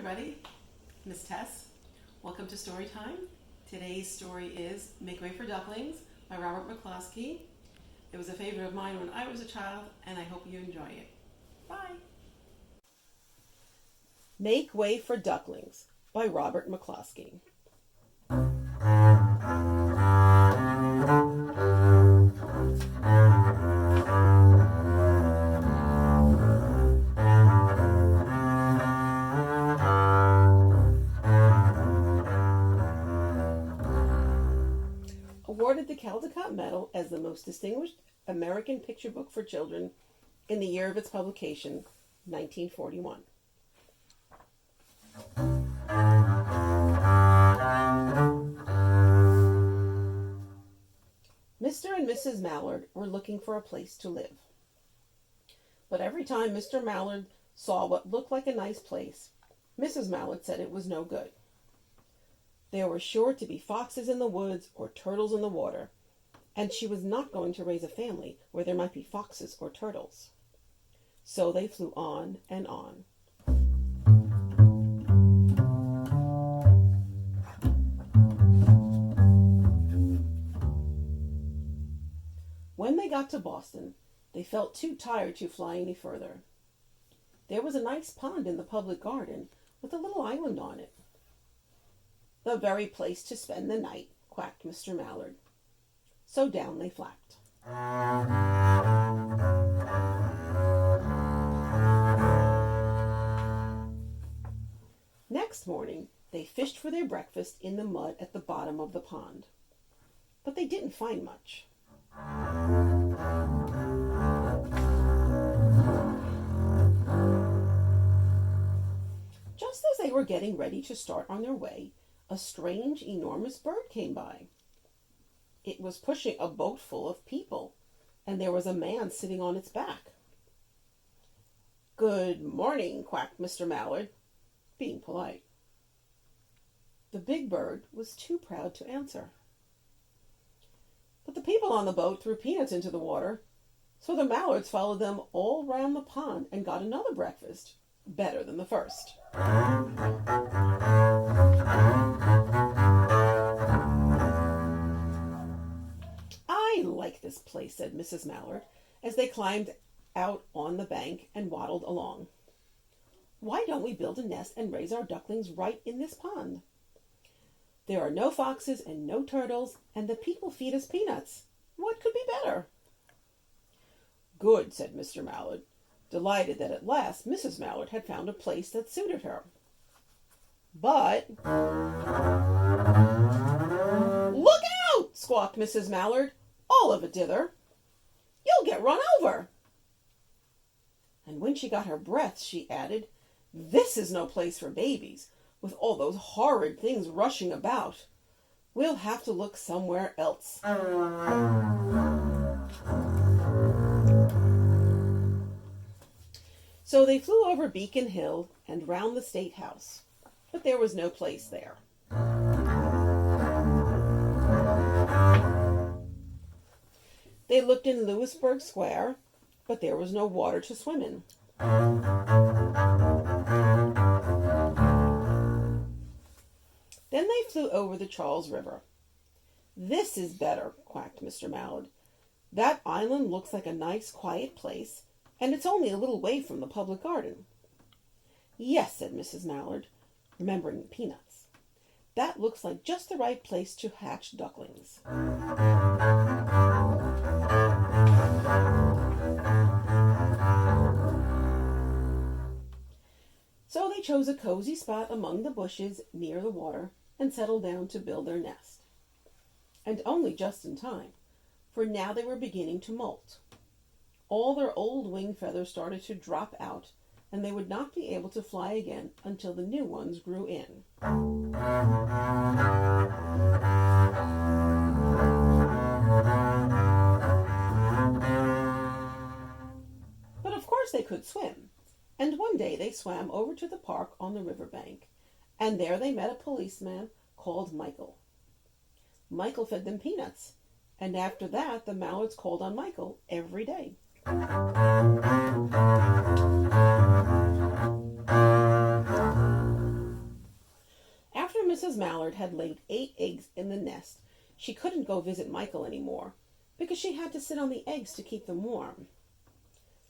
everybody. Miss Tess. Welcome to Story Time. Today's story is Way For Ducklings by Robert McCloskey. It was a favorite of mine when I was a child, and I hope you enjoy it. Bye. Make Way for Ducklings by Robert McCloskey. Awarded the Caldecott Medal as the most distinguished American picture book for children in the year of its publication, 1941. Mr. and Mrs. Mallard were looking for a place to live. But every time Mr. Mallard saw what looked like a nice place, Mrs. Mallard said it was no good. There were sure to be foxes in the woods or turtles in the water, and she was not going to raise a family where there might be foxes or turtles. So they flew on and on. When they got to Boston, they felt too tired to fly any further. There was a nice pond in the public garden with a little island on it. The very place to spend the night, quacked Mr. Mallard. So down they flapped. Next morning, they fished for their breakfast in the mud at the bottom of the pond. But they didn't find much. Just as they were getting ready to start on their way, a strange, enormous bird came by. It was pushing a boat full of people, and there was a man sitting on its back. "Good morning," quacked Mr. Mallard, being polite. The big bird was too proud to answer. But the people on the boat threw peanuts into the water, so the Mallards followed them all round the pond and got another breakfast, better than the first. "I like this place," said Mrs. Mallard, as they climbed out on the bank and waddled along. "Why don't we build a nest and raise our ducklings right in this pond? There are no foxes and no turtles, and the people feed us peanuts. What could be better?" "Good," said Mr. Mallard, delighted that at last Mrs. Mallard had found a place that suited her. But... "Look out!" squawked Mrs. Mallard, all of a dither. "You'll get run over." And when she got her breath, she added, "This is no place for babies, with all those horrid things rushing about. We'll have to look somewhere else." So they flew over Beacon Hill and round the State House, but there was no place there. They looked in Louisburg Square, but there was no water to swim in. Then they flew over the Charles River. "This is better," quacked Mr. Mallard. "That island looks like a nice, quiet place, and it's only a little way from the public garden." "Yes," said Mrs. Mallard, remembering the peanuts. "That looks like just the right place to hatch ducklings." So they chose a cozy spot among the bushes near the water and settled down to build their nest. And only just in time, for now they were beginning to molt. All their old wing feathers started to drop out, and they would not be able to fly again until the new ones grew in. But of course they could swim, and one day they swam over to the park on the river bank, and there they met a policeman called Michael. Michael fed them peanuts, and after that the Mallards called on Michael every day. Mrs. Mallard had laid 8 eggs in the nest, she couldn't go visit Michael any more, because she had to sit on the eggs to keep them warm.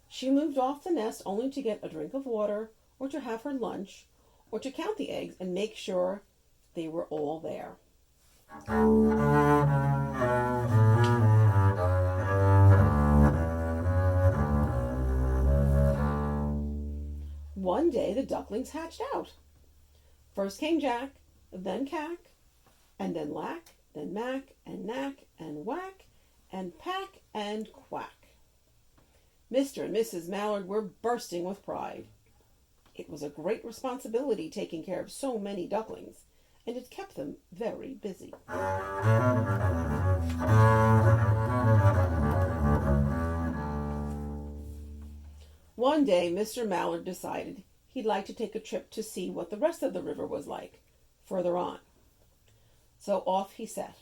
She moved off the nest only to get a drink of water, or to have her lunch, or to count the eggs and make sure they were all there. One day the ducklings hatched out. First came Jack, then Cack, and then Lack, then Mack, and Knack, and Whack, and Pack, and Quack. Mr. and Mrs. Mallard were bursting with pride. It was a great responsibility taking care of so many ducklings, and it kept them very busy. One day, Mr. Mallard decided he'd like to take a trip to see what the rest of the river was like, further on. So off he set.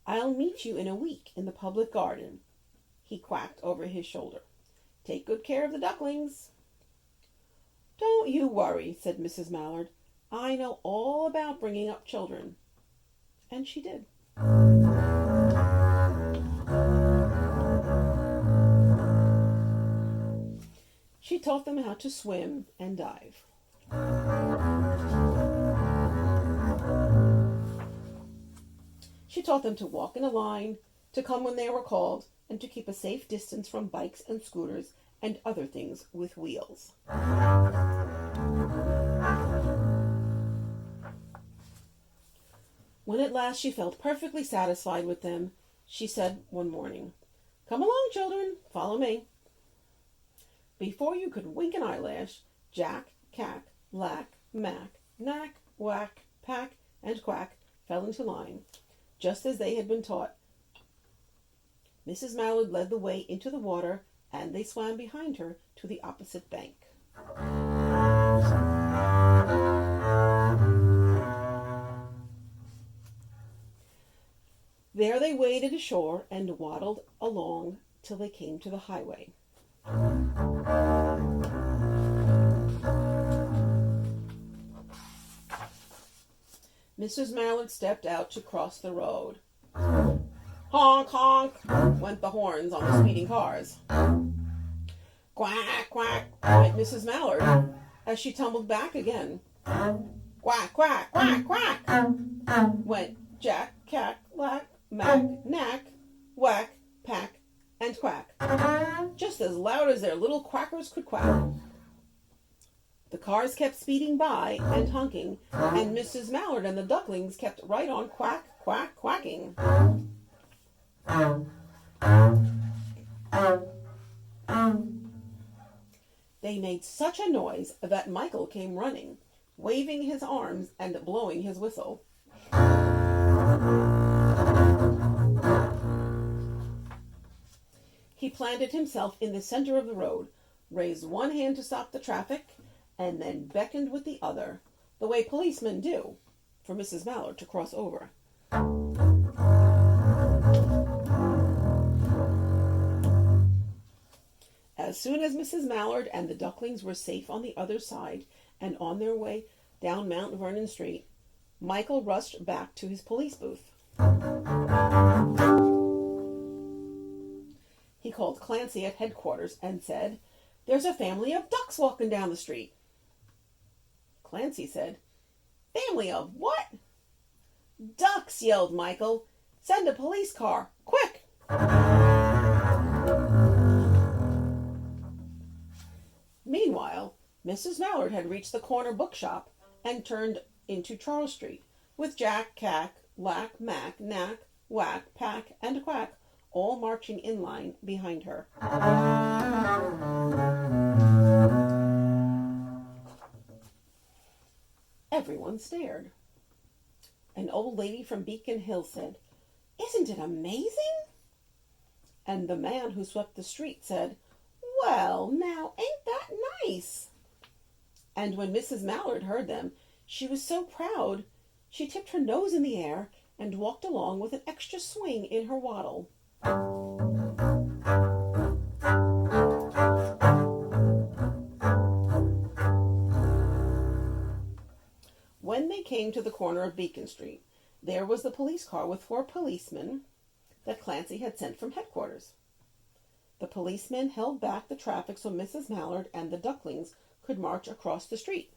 "I'll meet you in a week in the public garden," he quacked over his shoulder. "Take good care of the ducklings." "Don't you worry," said Mrs. Mallard. "I know all about bringing up children." And she did. She taught them how to swim and dive. She taught them to walk in a line, to come when they were called, and to keep a safe distance from bikes and scooters and other things with wheels. When at last she felt perfectly satisfied with them, she said one morning, "Come along, children, follow me." Before you could wink an eyelash, Jack, Cack, Lack, Mack, Knack, Whack, Pack, and Quack fell into line, just as they had been taught. Mrs. Mallard led the way into the water, and they swam behind her to the opposite bank. There they waded ashore and waddled along till they came to the highway. Mrs. Mallard stepped out to cross the road. Honk, honk, went the horns on the speeding cars. Quack, quack, went Mrs. Mallard as she tumbled back again. Quack, quack, quack, quack, went Jack, Cack, Lack, Mack, Knack, Whack, Pack, and Quack, just as loud as their little quackers could quack. The cars kept speeding by and honking, and Mrs. Mallard and the ducklings kept right on quack, quack, quacking. They made such a noise that Michael came running, waving his arms and blowing his whistle. He planted himself in the center of the road, raised one hand to stop the traffic, and then beckoned with the other, the way policemen do, for Mrs. Mallard to cross over. As soon as Mrs. Mallard and the ducklings were safe on the other side and on their way down Mount Vernon Street, Michael rushed back to his police booth. He called Clancy at headquarters and said, "There's a family of ducks walking down the street." Clancy said, "Family of what?" "Ducks," yelled Michael. "Send a police car, quick!" Meanwhile, Mrs. Mallard had reached the corner bookshop and turned into Charles Street, with Jack, Cack, Lack, Mack, Knack, Whack, Pack, and Quack all marching in line behind her. Everyone stared. An old lady from Beacon Hill said, "Isn't it amazing?" And the man who swept the street said, "Well, now, ain't that nice?" And when Mrs. Mallard heard them, she was so proud, she tipped her nose in the air and walked along with an extra swing in her waddle. When they came to the corner of Beacon Street, there was the police car with 4 policemen that Clancy had sent from headquarters. The policemen held back the traffic so Mrs. Mallard and the Ducklings could march across the street.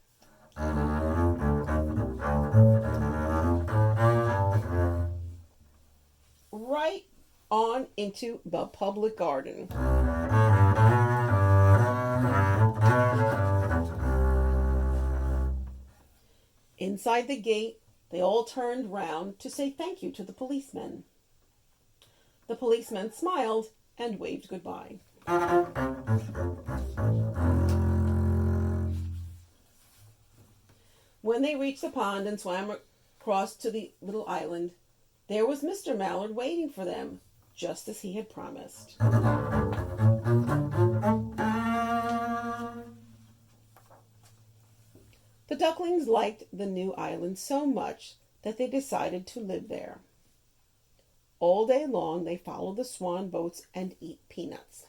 Right on into the public garden. Inside the gate, they all turned round to say thank you to the policemen. The policemen smiled and waved goodbye. When they reached the pond and swam across to the little island, there was Mr. Mallard waiting for them, just as he had promised. The ducklings liked the new island so much that they decided to live there. All day long they follow the swan boats and eat peanuts.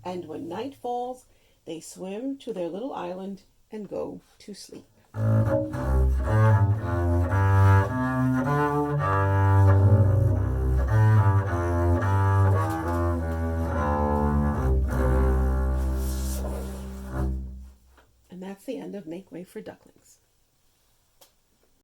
And when night falls, they swim to their little island and go to sleep. And that's the end of Make Way for Ducklings.